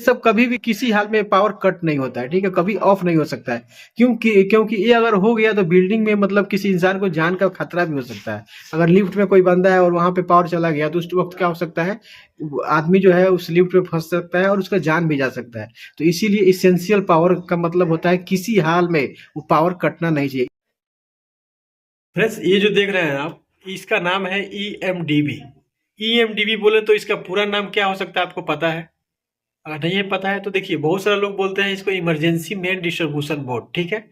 सब कभी भी किसी हाल में पावर कट नहीं होता है, ठीक है, कभी ऑफ नहीं हो सकता है। क्योंकि क्योंकि ये अगर हो गया तो बिल्डिंग में मतलब किसी इंसान को जान का खतरा भी हो सकता है। अगर लिफ्ट में कोई बंदा है और वहां पे पावर चला गया तो उस वक्त क्या हो सकता है, वो आदमी जो है उस लिफ्ट में फंस सकता है और उसका जान भी जा सकता है। तो इसीलिए इसेंशियल पावर का मतलब होता है किसी हाल में वो पावर कटना नहीं चाहिए। फ्रेंड्स, ये जो देख रहे हैं आप, इसका नाम है EMDB। EMDB बोले तो इसका पूरा नाम क्या हो सकता है, आपको पता है? अगर नहीं है पता है तो देखिए, बहुत सारे लोग बोलते हैं इसको इमरजेंसी मेन डिस्ट्रीब्यूशन बोर्ड, ठीक है।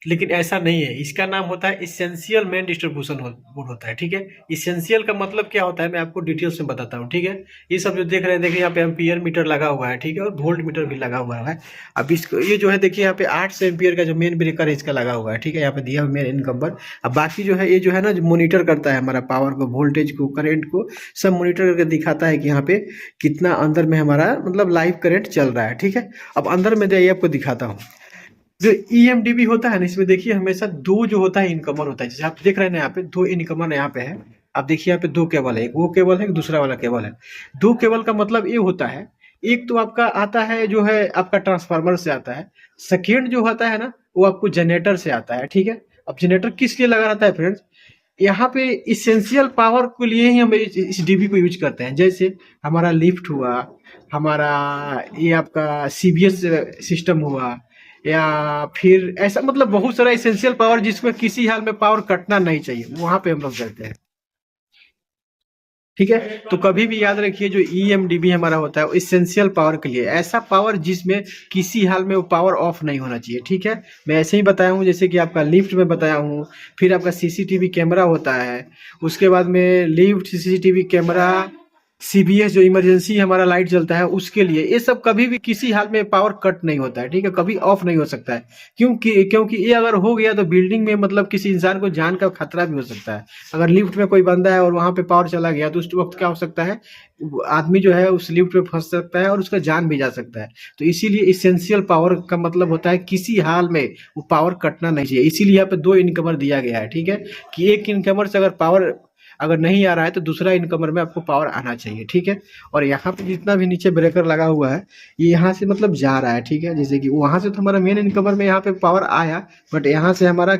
लेकिन ऐसा नहीं है, इसका नाम होता है इसेंशियल मेन डिस्ट्रीब्यूशन बोर्ड होता है, ठीक है। इसेंशियल का मतलब क्या होता है मैं आपको डिटेल्स में बताता हूँ, ठीक है। ये सब जो देख रहे हैं, देखिए यहाँ पे एम्पियर मीटर लगा हुआ है, ठीक है, और वोल्ट मीटर भी लगा हुआ है। अब इसको ये जो है देखिए यहाँ पे 800 एम्पियर का जो मेन ब्रेकर है इसका लगा हुआ है, ठीक है, यहाँ पे दिया हुआ मेन इनकम्बर। अब बाकी जो है ये जो है ना, जो मॉनिटर करता है हमारा पावर को, वोल्टेज को, करंट को, सब मॉनिटर करके दिखाता है कि यहाँ पे कितना अंदर में हमारा मतलब लाइव करंट चल रहा है, ठीक है। अब अंदर में जाइए, आपको दिखाता हूँ। जो EMDB होता है ना, इसमें देखिए हमेशा दो जो होता है इनकमर होता है, जैसे आप देख रहे हैं ना यहाँ पे दो इनकमर यहाँ पे है। आप देखिए यहाँ पे दो केबल है, एक वो केबल है, एक दूसरा वाला केबल है। दो केबल का मतलब ये होता है, एक तो आपका आता है जो है आपका ट्रांसफार्मर से आता है, सेकेंड जो होता है ना वो आपको जनरेटर से आता है, ठीक है। अब जनरेटर किस लिए लगा रहता है फ्रेंड्स, यहाँ पे इसेंशियल पावर के लिए ही हम इस डीबी को यूज करते हैं। जैसे हमारा लिफ्ट हुआ, हमारा ये आपका CBS सिस्टम हुआ, या फिर ऐसा मतलब बहुत सारा इसेंशियल पावर जिसमें किसी हाल में पावर कटना नहीं चाहिए, वहां पे हम लोग करते हैं, ठीक है। तो कभी भी याद रखिए जो EMDB हमारा होता है वो इसेंशियल पावर के लिए, ऐसा पावर जिसमें किसी हाल में वो पावर ऑफ नहीं होना चाहिए, ठीक है। मैं ऐसे ही बताया हूँ, जैसे कि आपका लिफ्ट में बताया हूँ, फिर आपका CCTV कैमरा होता है, उसके बाद में लिफ्ट, CCTV कैमरा, CBS जो इमरजेंसी हमारा लाइट जलता है उसके लिए, ये सब कभी भी किसी हाल में पावर कट नहीं होता है, ठीक है, कभी ऑफ नहीं हो सकता है। क्योंकि क्योंकि ये अगर हो गया तो बिल्डिंग में मतलब किसी इंसान को जान का खतरा भी हो सकता है। अगर लिफ्ट में कोई बंदा है और वहां पे पावर चला गया तो उस वक्त क्या हो सकता है, वो आदमी जो है उस लिफ्ट में फंस सकता है और उसका जान भी जा सकता है। तो इसीलिए इसेंशियल पावर का मतलब होता है किसी हाल में वो पावर कटना नहीं चाहिए। इसीलिए यहाँ पे दो इनकमर दिया गया है, ठीक है, कि एक इनकमर से अगर पावर अगर नहीं आ रहा है तो दूसरा इनकमर में आपको पावर आना चाहिए, ठीक है। और यहाँ पे जितना भी नीचे ब्रेकर लगा हुआ है ये यहाँ से मतलब जा रहा है, ठीक है। जैसे कि वहां से तो हमारा मेन इनकमर में यहाँ पे पावर आया, बट यहाँ से हमारा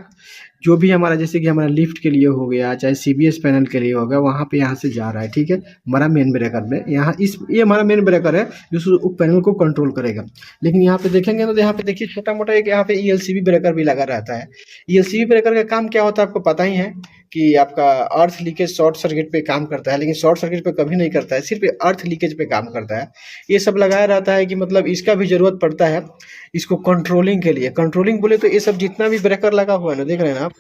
जो भी हमारा जैसे कि हमारा लिफ्ट के लिए हो गया, चाहे CBS पैनल के लिए हो गया, वहाँ पे यहाँ से जा रहा है, ठीक है, हमारा मेन ब्रेकर में। यहाँ इस ये हमारा मेन ब्रेकर है जो उस पैनल को कंट्रोल करेगा। लेकिन यहाँ पे देखेंगे तो यहाँ पे देखिए छोटा मोटा एक यहाँ पे ELCB ब्रेकर भी लगा रहता है। ELCB ब्रेकर का काम क्या होता है आपको पता ही है, कि आपका अर्थ लीकेज शॉर्ट सर्किट पे काम करता है, लेकिन शॉर्ट सर्किट पे कभी नहीं करता है, सिर्फ अर्थ लीकेज पे काम करता है। ये सब लगाया रहता है कि मतलब इसका भी जरूरत पड़ता है इसको कंट्रोलिंग के लिए। कंट्रोलिंग बोले तो ये सब जितना भी ब्रेकर लगा हुआ है ना, देख रहे हैं ना आप,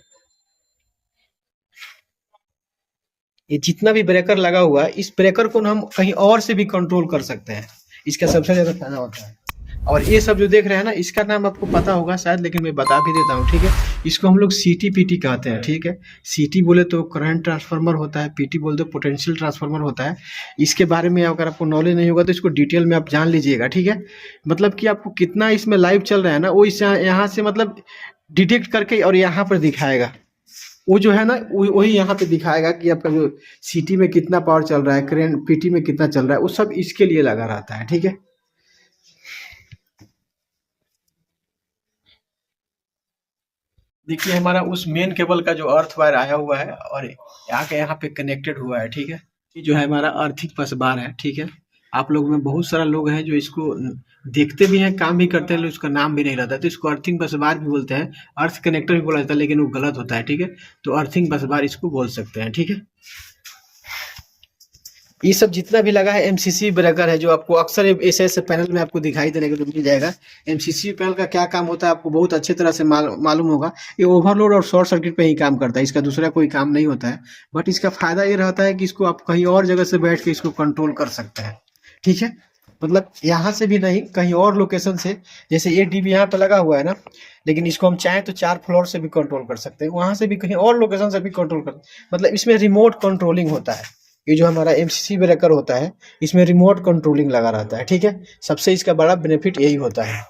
ये जितना भी ब्रेकर लगा हुआ है इस ब्रेकर को हम कहीं और से भी कंट्रोल कर सकते हैं, इसका सबसे ज्यादा फायदा होता है। और ये सब जो देख रहे हैं ना, इसका नाम आपको पता होगा शायद, लेकिन मैं बता भी देता हूँ, ठीक है। इसको हम लोग CTPT कहते हैं, ठीक है। CT बोले तो करंट ट्रांसफार्मर होता है, PT बोले तो पोटेंशियल ट्रांसफार्मर होता है। इसके बारे में अगर आपको नॉलेज नहीं होगा तो इसको डिटेल में आप जान लीजिएगा, ठीक है। मतलब कि आपको कितना इसमें लाइव चल रहा है ना, वो इस यहाँ से मतलब डिटेक्ट करके और यहाँ पर दिखाएगा। वो जो है ना वही यहाँ पे दिखाएगा कि आपका जो CT में कितना पावर चल रहा है, करंट PT में कितना चल रहा है, वो सब इसके लिए लगा रहता है, ठीक है। देखिए हमारा उस मेन केबल का जो अर्थ वायर आया हुआ है और यहाँ पे कनेक्टेड हुआ है, ठीक है। ये जो है हमारा अर्थिंग बस बार है, ठीक है। आप लोग में बहुत सारा लोग हैं जो इसको देखते भी हैं, काम भी करते हैं, लेकिन उसका नाम भी नहीं रहता है, तो इसको अर्थिंग बस बार भी बोलते हैं, अर्थ कनेक्टर भी बोला जाता है, लेकिन वो गलत होता है, ठीक है। तो अर्थिंग बस बार इसको बोल सकते हैं, ठीक है। ये सब जितना भी लगा है MCC ब्रेकर है, जो आपको अक्सर ऐसे पैनल में आपको दिखाई देने को मिल जाएगा। MCC पैनल का क्या काम होता है आपको बहुत अच्छी तरह से मालूम होगा। ये ओवरलोड और शॉर्ट सर्किट पे ही काम करता है, इसका दूसरा कोई काम नहीं होता है। बट इसका फायदा ये रहता है कि इसको आप कहीं और जगह से बैठ के इसको कंट्रोल कर सकते हैं, ठीक है। मतलब यहाँ से भी नहीं, कहीं और लोकेशन से, जैसे ये DB यहाँ पे लगा हुआ है ना, लेकिन इसको हम चाहें तो 4 फ्लोर से भी कंट्रोल कर सकते हैं, वहां से भी कहीं और लोकेशन से भी कंट्रोल कर, मतलब इसमें रिमोट कंट्रोलिंग होता है। ये जो हमारा MCC ब्रेकर होता है इसमें रिमोट कंट्रोलिंग लगा रहता है, ठीक है। सबसे इसका बड़ा बेनिफिट यही होता है।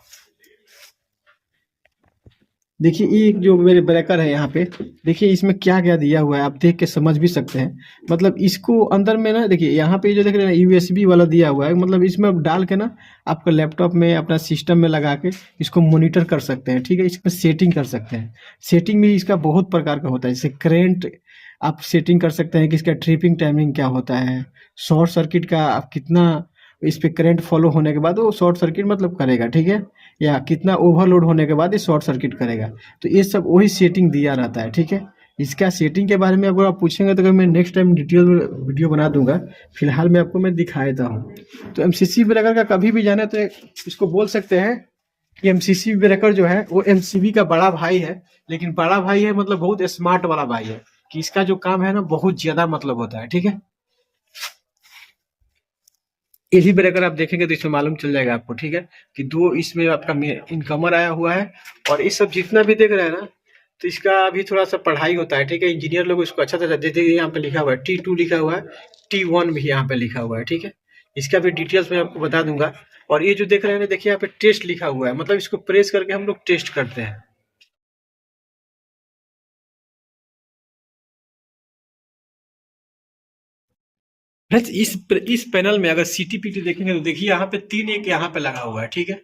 देखिए ये जो मेरे ब्रेकर है यहाँ पे, देखिए इसमें क्या क्या दिया हुआ है, आप देख के समझ भी सकते हैं। मतलब इसको अंदर में ना देखिए यहाँ पे जो देख रहे हैं यूएसबी वाला दिया हुआ है, मतलब इसमें आप डाल के ना आपका लैपटॉप में अपना सिस्टम में लगा के इसको मॉनिटर कर सकते हैं, ठीक है। इसमें सेटिंग कर सकते हैं। सेटिंग भी इसका बहुत प्रकार का होता है, जैसे करेंट आप सेटिंग कर सकते हैं कि इसका ट्रिपिंग टाइमिंग क्या होता है, शॉर्ट सर्किट का आप कितना इस पे करंट फॉलो होने के बाद वो शॉर्ट सर्किट मतलब करेगा, ठीक है, या कितना ओवरलोड होने के बाद ये शॉर्ट सर्किट करेगा। तो ये सब वही सेटिंग दिया रहता है, ठीक है। इसका सेटिंग के बारे में अगर आप पूछेंगे तो मैं नेक्स्ट टाइम डिटेल में वीडियो बना दूंगा। फिलहाल मैं आपको मैं दिखा देता हूँ। तो एमसीसी ब्रेकर का कभी भी जाना तो इसको बोल सकते हैं कि एमसीसी ब्रेकर जो है वो एमसीबी का बड़ा भाई है, लेकिन बड़ा भाई है मतलब बहुत स्मार्ट वाला भाई है, कि इसका जो काम है ना बहुत ज्यादा मतलब होता है, ठीक है। ये भी ब्रेकर आप देखेंगे तो इसमें मालूम चल जाएगा आपको, ठीक है, कि दो इसमें आपका इनकमर आया हुआ है। और ये सब जितना भी देख रहे हैं ना, तो इसका अभी थोड़ा सा पढ़ाई होता है, ठीक है। इंजीनियर लोग इसको अच्छा तरह जैसे यहाँ पे लिखा हुआ है T2 लिखा हुआ है, T1 भी यहाँ पे लिखा हुआ है, ठीक है। इसका भी डिटेल्स मैं आपको बता दूंगा। और ये जो देख रहे हैं ना, देखिए यहाँ पे टेस्ट लिखा हुआ है, मतलब इसको प्रेस करके हम लोग टेस्ट करते हैं। फ्रेंड्स इस पैनल में अगर सीटीपीटी देखेंगे तो देखिए यहाँ पे 3 एक यहाँ पे लगा हुआ है, ठीक है।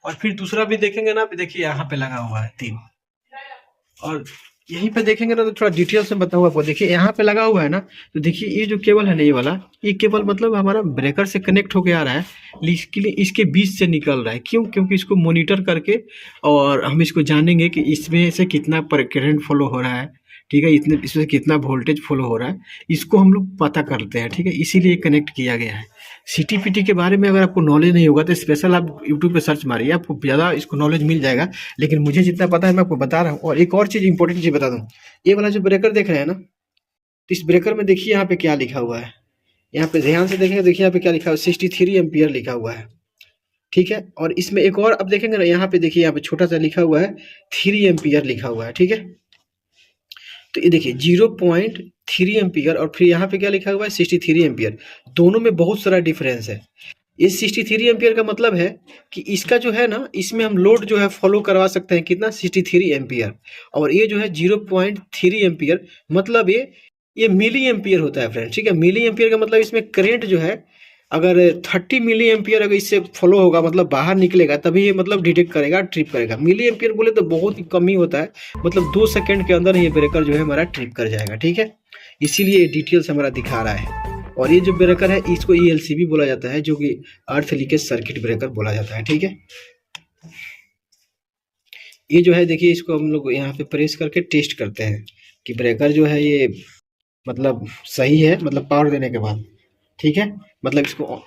और फिर दूसरा भी देखेंगे ना, देखिए यहाँ पे लगा हुआ है 3। और यहीं पे देखेंगे ना तो थोड़ा डिटेल से बताऊंगा आपको। देखिए यहाँ पे लगा हुआ है ना, तो देखिए ये जो केबल है ना, ये वाला, ये केबल मतलब हमारा ब्रेकर से कनेक्ट होके आ रहा है, लेकिन इसके बीच से निकल रहा है। क्यों? क्योंकि इसको मॉनिटर करके और हम इसको जानेंगे कि इसमें से कितना करंट फ्लो हो रहा है, ठीक है, इतने इसमें कितना वोल्टेज फ्लो हो रहा है, इसको हम लोग पता करते हैं, ठीक है। इसीलिए कनेक्ट किया गया है। सीटीपीटी के बारे में अगर आपको नॉलेज नहीं होगा तो स्पेशल आप यूट्यूब पे सर्च मारिए, आपको ज़्यादा इसको नॉलेज मिल जाएगा। लेकिन मुझे जितना पता है मैं आपको बता रहा हूँ। और एक और चीज़ इंपॉर्टेंट चीज़ बता दूँ, ये वाला जो ब्रेकर देख रहे हैं ना, तो इस ब्रेकर में देखिए यहाँ पे क्या लिखा हुआ है। यहाँ पे ध्यान से देखेंगे, देखिए यहाँ पे क्या लिखा हुआ है, 63 एम्पियर लिखा हुआ है, ठीक है। और इसमें एक और अब देखेंगे ना, यहाँ पे देखिए यहाँ पे छोटा सा लिखा हुआ है 3 एम्पियर लिखा हुआ है, ठीक है। तो ये देखिए 0.3 एम्पियर और फिर यहाँ पे क्या लिखा हुआ है 63 एम्पियर। दोनों में बहुत सारा डिफरेंस है। ये 63 एम्पियर का मतलब है कि इसका जो है ना, इसमें हम लोड जो है फॉलो करवा सकते हैं कितना 63 एम्पियर। और ये जो है 0.3 एम्पियर, मतलब ये मिली एम्पियर होता है फ्रेंड, ठीक है। मिली एम्पियर का मतलब इसमें करंट जो है अगर 30 मिली एम्पियर अगर इससे फॉलो होगा, मतलब बाहर निकलेगा, तभी ये मतलब डिटेक्ट करेगा, ट्रिप करेगा। मिली एम्पियर बोले तो बहुत ही कम ही होता है, मतलब 2 सेकंड के अंदर ये ब्रेकर जो है हमारा ट्रिप कर जाएगा, ठीक है। इसीलिए डिटेल्स हमारा दिखा रहा है। और ये जो ब्रेकर है इसको ELCB बोला जाता है, जो कि अर्थ लीकेज सर्किट ब्रेकर बोला जाता है, ठीक है। ये जो है देखिए, इसको हम लोग यहाँ पे प्रेस करके टेस्ट करते हैं कि ब्रेकर जो है ये मतलब सही है, मतलब पावर देने के बाद, ठीक है। मतलब इसको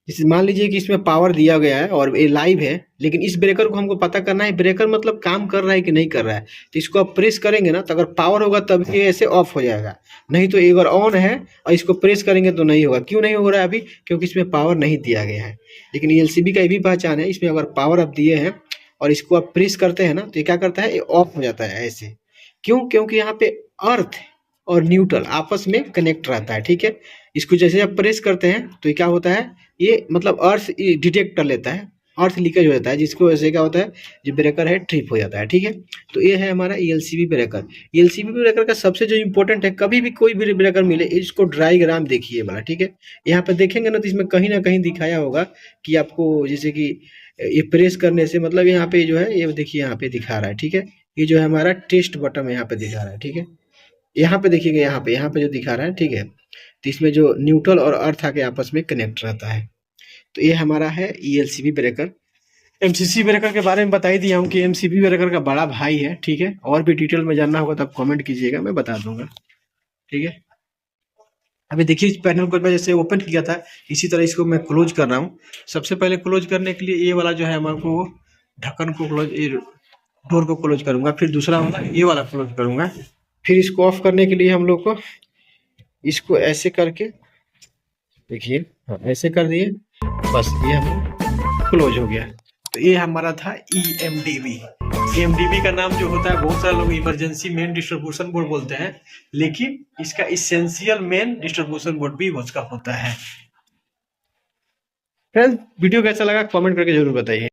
जैसे मान लीजिए कि इसमें पावर दिया गया है और ये लाइव है, लेकिन इस ब्रेकर को हमको पता करना है ब्रेकर मतलब काम कर रहा है कि नहीं कर रहा है। तो इसको आप प्रेस करेंगे ना, तो अगर पावर होगा तब ये ऐसे ऑफ हो जाएगा, नहीं तो अगर ऑन है और इसको प्रेस करेंगे तो नहीं होगा। क्यों नहीं हो रहा है अभी? क्योंकि इसमें पावर नहीं दिया गया है। लेकिन ELCB का ये भी पहचान है, इसमें अगर पावर आप दिए हैं और इसको आप प्रेस करते हैं ना, तो ये क्या करता है, ये ऑफ हो जाता है ऐसे। क्यों? क्योंकि यहाँ पे अर्थ और न्यूट्रल आपस में कनेक्ट रहता है, ठीक है। इसको जैसे आप प्रेस करते हैं तो ये क्या होता है, ये मतलब अर्थ डिटेक्ट कर लेता है, अर्थ लीकेज हो जाता है, जिसको वजह से क्या होता है, जो ब्रेकर है ट्रिप हो जाता है, ठीक है। तो ये है हमारा ELCB ब्रेकर। ELCB ब्रेकर का सबसे जो इम्पोर्टेंट है, कभी भी कोई भी ब्रेकर मिले इसको डायग्राम देखिए वाला, ठीक है। यहाँ पे देखेंगे ना तो इसमें कहीं ना कहीं दिखाया होगा कि आपको, जैसे कि ये प्रेस करने से मतलब यहाँ पे जो है, ये देखिए यहाँ पे दिखा रहा है, ठीक है। ये जो है हमारा टेस्ट बटन यहाँ पे दिखा रहा है, ठीक है। यहाँ पे देखिएगा, यहाँ पे जो दिखा रहा है, ठीक है। तो इसमें जो न्यूट्रल और अर्थ आके आपस में कनेक्ट रहता है। तो ये हमारा है ELCB ब्रेकर। MCC ब्रेकर के बारे में बता ही दिया हूँ कि MCB ब्रेकर का बड़ा भाई है, ठीक है। और भी डिटेल में जानना होगा तो आप कमेंट कीजिएगा, मैं बता दूंगा, ठीक है। अभी देखिए इस पैनल को मैं जैसे ओपन किया था, इसी तरह इसको मैं क्लोज कर रहा हूँ। सबसे पहले क्लोज करने के लिए ये वाला जो है हमारे ढक्कन को क्लोज, डोर को क्लोज करूंगा, फिर दूसरा वाला ये वाला क्लोज करूंगा। फिर इसको ऑफ करने के लिए हम लोग को इसको ऐसे करके देखिए, हाँ ऐसे कर दिए, बस ये हम क्लोज हो गया। तो ये हमारा था EMDB। EMDB का नाम जो होता है, बहुत सारे लोग इमरजेंसी मेन डिस्ट्रीब्यूशन बोर्ड बोलते हैं, लेकिन इसका इसेंशियल मेन डिस्ट्रीब्यूशन बोर्ड भी उसका होता है। फ्रेंड्स वीडियो कैसा लगा कमेंट करके जरूर बताइए।